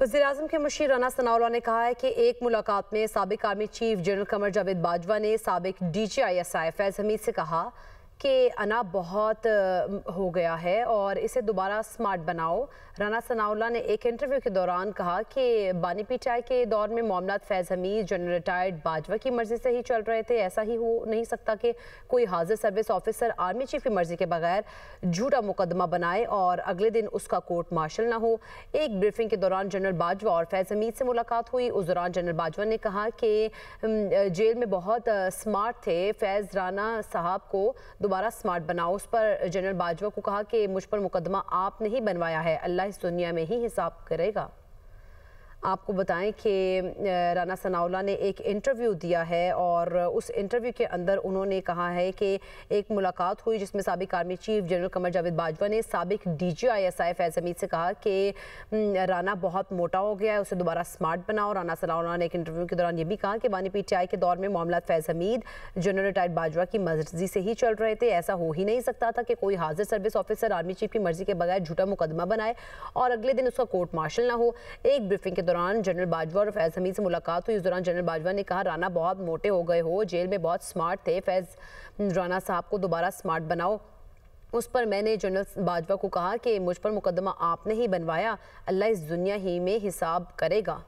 वज़ीर-ए-आज़म के मुशीर राना सनाउल्लाह ने कहा है कि एक मुलाकात में साबिक army chief general Qamar Javed Bajwa ने साबिक DGISI फैज़ हमीद से कहा कि अना बहुत हो गया है और इसे दोबारा स्मार्ट बनाओ। राना सनाउल्लाह ने एक इंटरव्यू के दौरान कहा कि बानी पीटीआई के दौर में मामलात फैज़ हमीद जनरल रिटायर्ड बाजवा की मर्जी से ही चल रहे थे। ऐसा ही हो नहीं सकता कि कोई हाजिर सर्विस ऑफिसर आर्मी चीफ की मर्जी के बगैर झूठा मुकदमा बनाए और अगले दिन उसका कोर्ट मार्शल ना हो। एक ब्रीफिंग के दौरान जनरल बाजवा और फैज़ हमीद से मुलाकात हुई। उस दौरान जनरल बाजवा ने कहा कि जेल में बहुत स्मार्ट थे, फैज़ राना साहब को दोबारा स्मार्ट बनाओ। उस पर जनरल बाजवा को कहा कि मुझ पर मुकदमा आपने ही बनवाया है, अल्लाह इस दुनिया में ही हिसाब करेगा। आपको बताएं कि राना सनाउल्लाह ने एक इंटरव्यू दिया है और उस इंटरव्यू के अंदर उन्होंने कहा है कि एक मुलाकात हुई जिसमें साबिक army chief general Qamar Javed Bajwa ने साबिक DGISI फैज़ हमीद से कहा कि राना बहुत मोटा हो गया है, उसे दोबारा स्मार्ट बनाओ। राना सनाउल्लाह ने एक इंटरव्यू के दौरान ये भी कहा कि बानी पीटीआई के दौर में मामला फैज़ हमीद जनरल रिटायर्ड बाजवा की मर्जी से ही चल रहे थे। ऐसा हो ही नहीं सकता था कि कोई हाजिर सर्विस ऑफिसर आर्मी चीफ की मर्जी के बगैर झूठा मुकदमा बनाए और अगले दिन उसका कोर्ट मार्शल ना हो। एक ब्रीफिंग के दौरान जनरल बाजवा और फैज़ हमीद से मुलाकात हुई। इस दौरान जनरल बाजवा ने कहा, राना बहुत मोटे हो गए हो, जेल में बहुत स्मार्ट थे, फैज़ राना साहब को दोबारा स्मार्ट बनाओ। उस पर मैंने जनरल बाजवा को कहा कि मुझ पर मुकदमा आपने ही बनवाया, अल्लाह इस दुनिया ही में हिसाब करेगा।